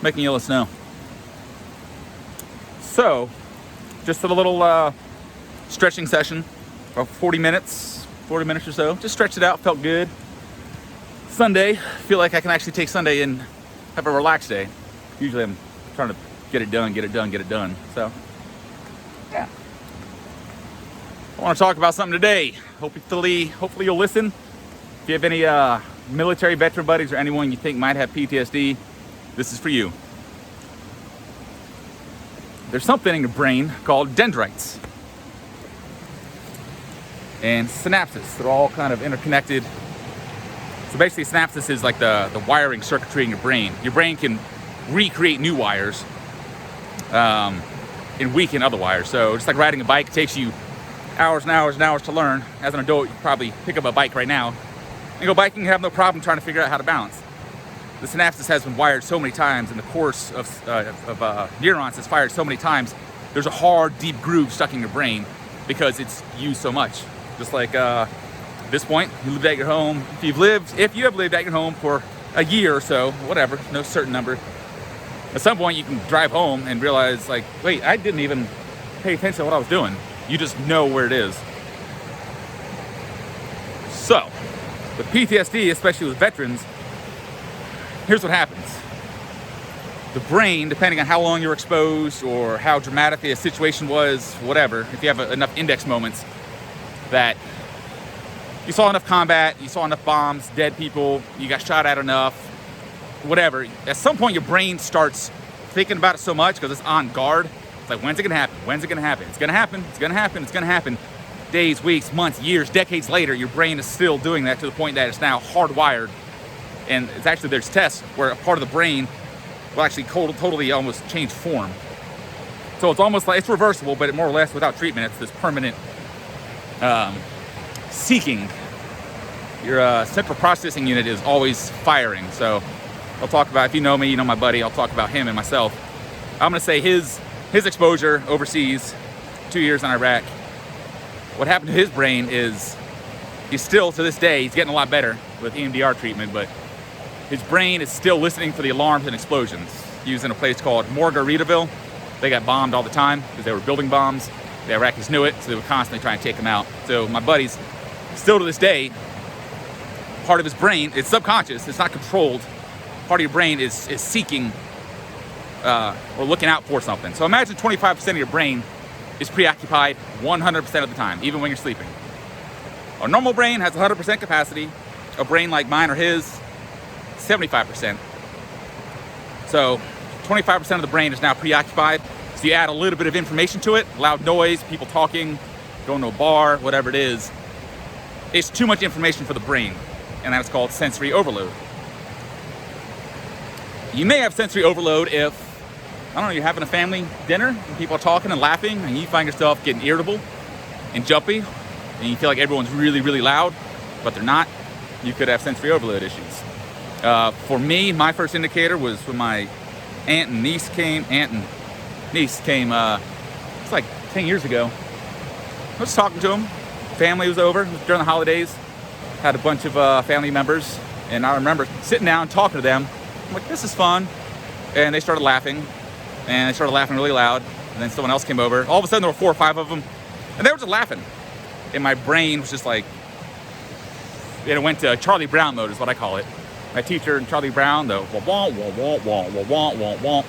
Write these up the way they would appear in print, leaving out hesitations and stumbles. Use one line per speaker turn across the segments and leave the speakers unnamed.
making yellow snow. So, just a little stretching session, about 40 minutes or so. Just stretched it out, felt good. Sunday, feel like I can actually take Sunday and have a relaxed day. Usually I'm trying to get it done. So, yeah. I want to talk about something today. Hopefully you'll listen. If you have any military veteran buddies or anyone you think might have PTSD, this is for you. There's something in your brain called dendrites and synapses. They're all kind of interconnected. So basically, synapses is like the wiring circuitry in your brain. Your brain can recreate new wires and weaken other wires. So just like riding a bike, it takes you hours and hours and hours to learn. As an adult, you can probably pick up a bike right now and go biking and have no problem trying to figure out how to balance. The synapses has been wired so many times, and the course of neurons is fired so many times. There's a hard, deep groove stuck in your brain because it's used so much. Just like at this point, you lived at your home. If you have lived at your home for a year or so, whatever, no certain number. At some point, you can drive home and realize, like, wait, I didn't even pay attention to what I was doing. You just know where it is. So, with PTSD, especially with veterans, here's what happens. The brain, depending on how long you're exposed or how dramatic a situation was, whatever, if you have enough index moments that you saw enough combat, you saw enough bombs, dead people, you got shot at enough, whatever, at some point your brain starts thinking about it so much because it's on guard. It's like, when's it gonna happen? When's it gonna happen? It's gonna happen, it's gonna happen, it's gonna happen. Days, weeks, months, years, decades later, your brain is still doing that to the point that it's now hardwired. And it's actually, there's tests where a part of the brain will actually totally almost change form. So it's almost like, it's reversible, but more or less without treatment, it's this permanent seeking. Your central processing unit is always firing. So I'll talk about, if you know me, you know my buddy, I'll talk about him and myself. I'm gonna say his exposure overseas, 2 years in Iraq. What happened to his brain is, he's still, to this day, he's getting a lot better with EMDR treatment, but his brain is still listening for the alarms and explosions. He was in a place called Margaritaville. They got bombed all the time because they were building bombs. The Iraqis knew it, so they were constantly trying to take him out. So my buddy's, still to this day, part of his brain, it's subconscious, it's not controlled. Part of your brain is seeking or looking out for something. So imagine 25% of your brain is preoccupied 100% of the time, even when you're sleeping. A normal brain has 100% capacity. A brain like mine or his, 75%. So 25% of the brain is now preoccupied. So you add a little bit of information to it, loud noise, people talking, going to a bar, whatever it is. It's too much information for the brain, and that's called sensory overload. You may have sensory overload if, I don't know, you're having a family dinner and people are talking and laughing and you find yourself getting irritable and jumpy and you feel like everyone's really, really loud, but they're not. You could have sensory overload issues. For me, my first indicator was when my aunt and niece came. It's like 10 years ago. I was talking to them. Family was over. It was during the holidays. Had a bunch of family members. And I remember sitting down and talking to them. I'm like, this is fun. And they started laughing. And they started laughing really loud. And then someone else came over. All of a sudden, there were 4 or 5 of them. And they were just laughing. And my brain was just like, it went to Charlie Brown mode is what I call it. My teacher and Charlie Brown, the wah wah wah wah wah wah wah wah.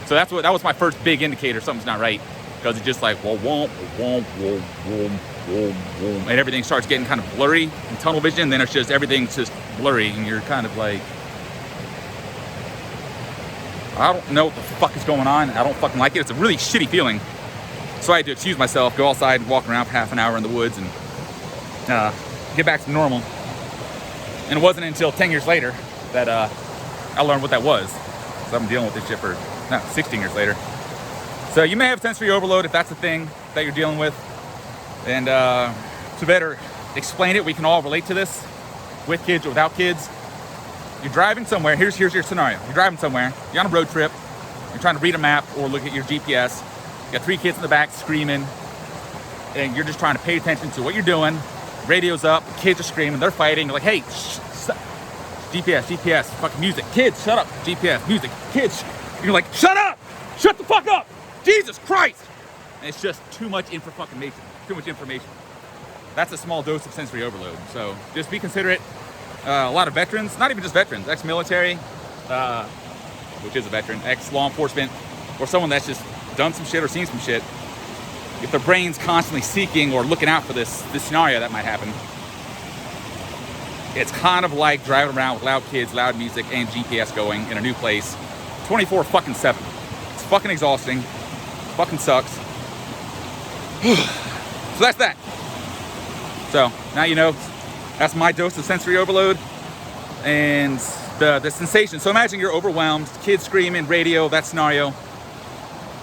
So that was my first big indicator something's not right, because it's just like wah wah wah wah wah wah wah, and everything starts getting kind of blurry in tunnel vision. Then it's just everything's just blurry, and you're kind of like, I don't know what the fuck is going on. I don't fucking like it. It's a really shitty feeling. So I had to excuse myself, go outside, and walk around for half an hour in the woods, and get back to normal. And it wasn't until 10 years later that I learned what that was. So I've been dealing with this shit for 16 years later. So you may have sensory overload if that's the thing that you're dealing with. And to better explain it, we can all relate to this, with kids or without kids. You're driving somewhere. Here's your scenario. You're driving somewhere. You're on a road trip. You're trying to read a map or look at your GPS. You got 3 kids in the back screaming. And you're just trying to pay attention to what you're doing. Radio's up, the kids are screaming, they're fighting. You're like, hey, GPS, fucking music. Kids, shut up. GPS, music. Kids. And you're like, shut up! Shut the fuck up! Jesus Christ! And it's just too much information. Too much information. That's a small dose of sensory overload. So just be considerate. A lot of veterans, not even just veterans, ex-military, which is a veteran, ex-law enforcement, or someone that's just done some shit or seen some shit. If their brain's constantly seeking or looking out for this scenario that might happen, it's kind of like driving around with loud kids, loud music, and GPS going in a new place 24/7. It's fucking exhausting. Fucking sucks. So that's that. So now you know that's my dose of sensory overload and the sensation. So imagine you're overwhelmed, kids screaming, radio, that scenario.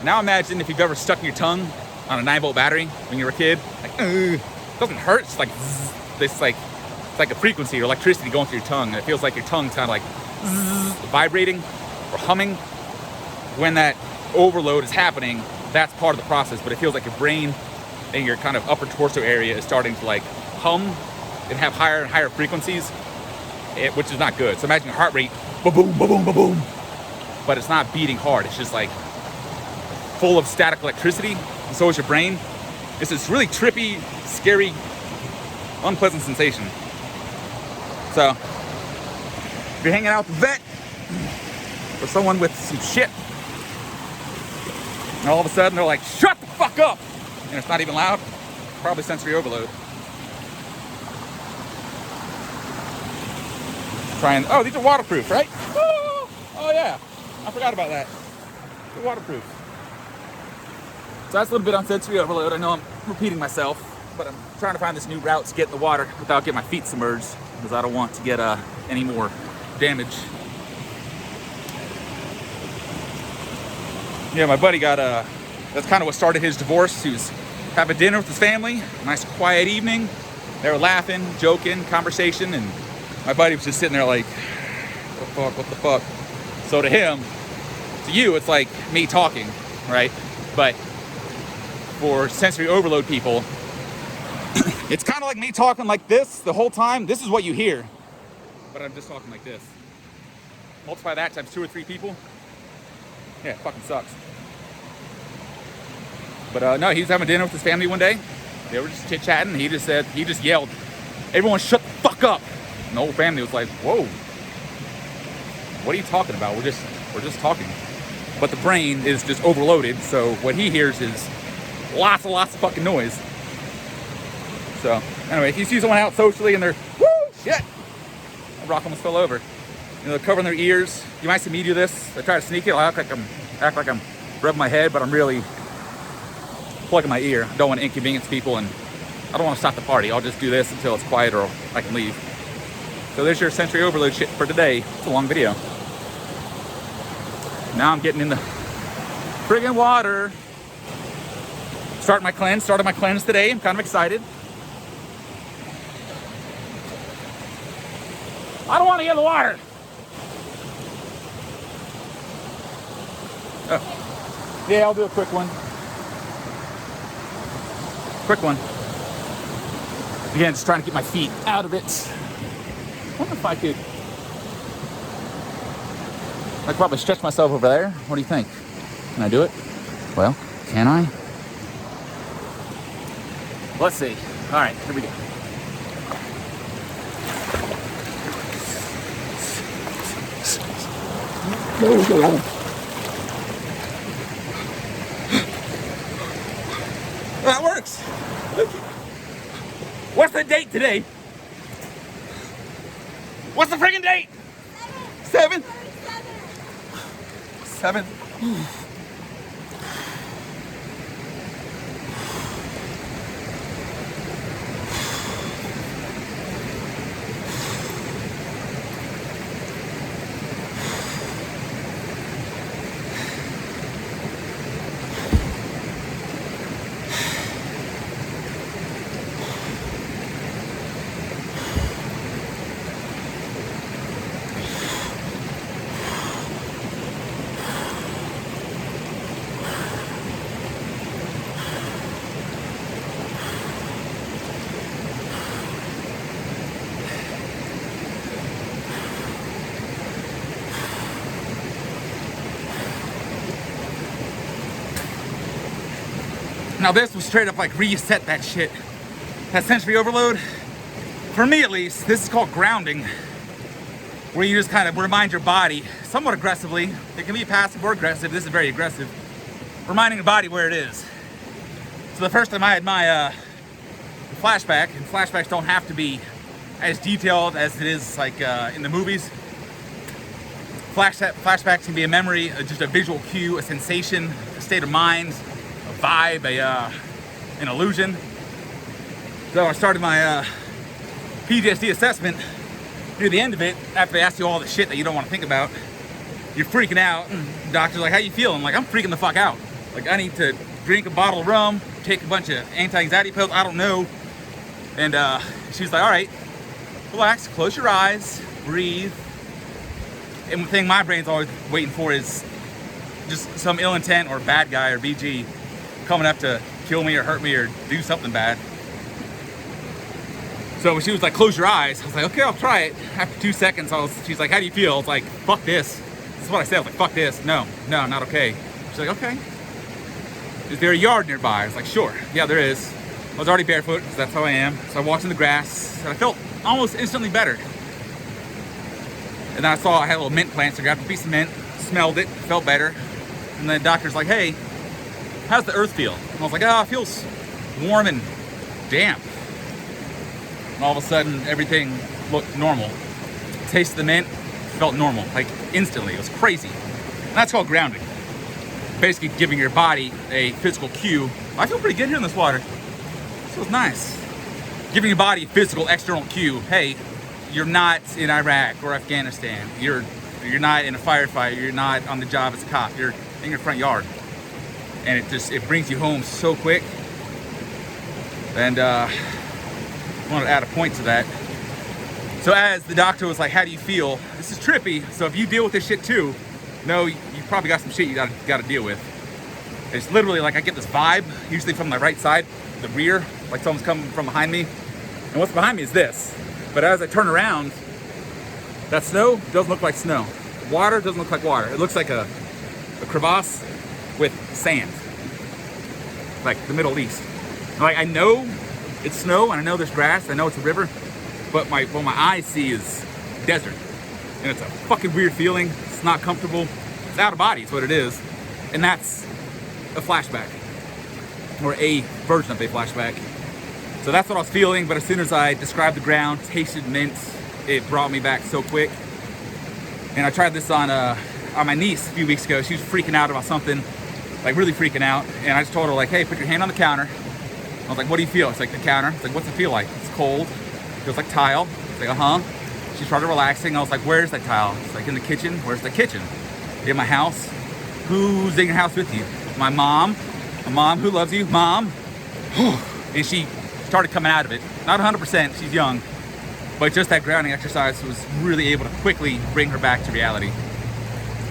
Now imagine if you've ever stuck your tongue on a 9-volt battery when you were a kid. Like, it doesn't hurt. It's like zzz. It's like a frequency or electricity going through your tongue. And it feels like your tongue's kind of like zzz, vibrating or humming. When that overload is happening, that's part of the process. But it feels like your brain and your kind of upper torso area is starting to like hum and have higher and higher frequencies, which is not good. So imagine your heart rate, ba-boom, ba-boom, ba-boom. But it's not beating hard. It's just like full of static electricity. And so is your brain. It's this really trippy, scary, unpleasant sensation. So if you're hanging out with a vet or someone with some shit, and all of a sudden they're like, shut the fuck up, and it's not even loud, probably sensory overload. Oh, these are waterproof, right? Oh yeah, I forgot about that. They're waterproof. So that's a little bit on sensory overload. I know I'm repeating myself, but I'm trying to find this new route to get in the water without getting my feet submerged, because I don't want to get any more damage. Yeah, my buddy got that's kind of what started his divorce. He was having dinner with his family, a nice quiet evening. They were laughing, joking, conversation, and my buddy was just sitting there like, what the fuck? So to him, to you, it's like me talking, right? But for sensory overload people, it's kind of like me talking like this the whole time. This is what you hear, but I'm just talking like this. Multiply that times 2 or 3 people. Yeah, it fucking sucks. But no, he was having dinner with his family one day. They were just chit-chatting. He just yelled, everyone shut the fuck up. And the whole family was like, whoa, what are you talking about? We're just talking. But the brain is just overloaded, so what he hears is lots of fucking noise. So anyway, if you see someone out socially and they're, woo, shit, that rock almost fell over. You know, they're covering their ears. You might see me do this. I try to sneak it. I'll act like I'm rubbing my head, but I'm really plugging my ear. I don't want to inconvenience people, and I don't want to stop the party. I'll just do this until it's quiet or I can leave. So there's your sensory overload shit for today. It's a long video. Now I'm getting in the friggin' water. Started my cleanse today. I'm kind of excited. I don't want to get in the water. Yeah, I'll do a quick one. Again, just trying to get my feet out of it. I wonder if I could probably stretch myself over there. What do you think? Can I do it? Well, can I? Let's see. All right, here we go. That works. What's the date today? What's the friggin' date? 7? 7? Now this was straight up like reset that shit. That sensory overload, for me at least, this is called grounding, where you just kind of remind your body, somewhat aggressively. It can be passive or aggressive. This is very aggressive. Reminding your body where it is. So the first time I had my flashback, and flashbacks don't have to be as detailed as it is like in the movies. Flashbacks can be a memory, just a visual cue, a sensation, a state of mind, a vibe, an illusion. So I started my PTSD assessment. Near the end of it, after they ask you all the shit that you don't want to think about, you're freaking out. The doctor's like, how you feeling? I'm like, I'm freaking the fuck out. Like, I need to drink a bottle of rum, take a bunch of anti-anxiety pills, I don't know. And she's like, all right, relax, close your eyes, breathe. And the thing my brain's always waiting for is just some ill intent or bad guy or BG coming up to kill me or hurt me or do something bad. So when she was like, close your eyes, I was like, okay, I'll try it. After 2 seconds, she's like, how do you feel? I was like, fuck this. This is what I said. I was like, fuck this. No, not okay. She's like, okay. Is there a yard nearby? I was like, sure. Yeah, there is. I was already barefoot, because that's how I am. So I walked in the grass, and I felt almost instantly better. And then I saw I had a little mint plant, so I grabbed a piece of mint, smelled it, felt better. And then the doctor's like, hey, how's the earth feel? And I was like, oh, it feels warm and damp. And all of a sudden, everything looked normal. Tasted the mint, felt normal, like instantly. It was crazy. And that's called grounding. Basically giving your body a physical cue. I feel pretty good here in this water. This feels nice. Giving your body a physical external cue. Hey, you're not in Iraq or Afghanistan. You're not in a firefight. You're not on the job as a cop. You're in your front yard. And it brings you home so quick. And I wanted to add a point to that. So as the doctor was like, how do you feel? This is trippy. So if you deal with this shit too, no, you probably got some shit you gotta deal with. It's literally like I get this vibe, usually from the right side, the rear, like someone's coming from behind me. And what's behind me is this. But as I turn around, that snow doesn't look like snow. Water doesn't look like water. It looks like a crevasse with sand. Like the Middle East. Like I know it's snow and I know there's grass, I know it's a river, but what my eyes see is desert. And it's a fucking weird feeling. It's not comfortable. It's out of body is what it is. And that's a flashback. Or a version of a flashback. So that's what I was feeling, but as soon as I described the ground, tasted mint, it brought me back so quick. And I tried this on my niece a few weeks ago. She was freaking out about something, like really freaking out. And I just told her like, hey, put your hand on the counter. I was like, what do you feel? It's like the counter. It's like, what's it feel like? It's cold. It feels like tile. It's like, uh-huh. She started relaxing. I was like, where's that tile? It's like in the kitchen. Where's the kitchen? In my house. Who's in your house with you? My mom. A mom who loves you. Mom. And she started coming out of it. Not 100%. She's young. But just that grounding exercise was really able to quickly bring her back to reality.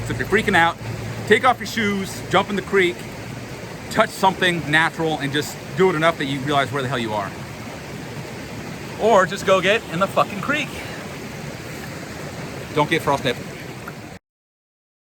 So if you're freaking out, take off your shoes, jump in the creek, touch something natural, and just do it enough that you realize where the hell you are. Or just go get in the fucking creek. Don't get frostbite.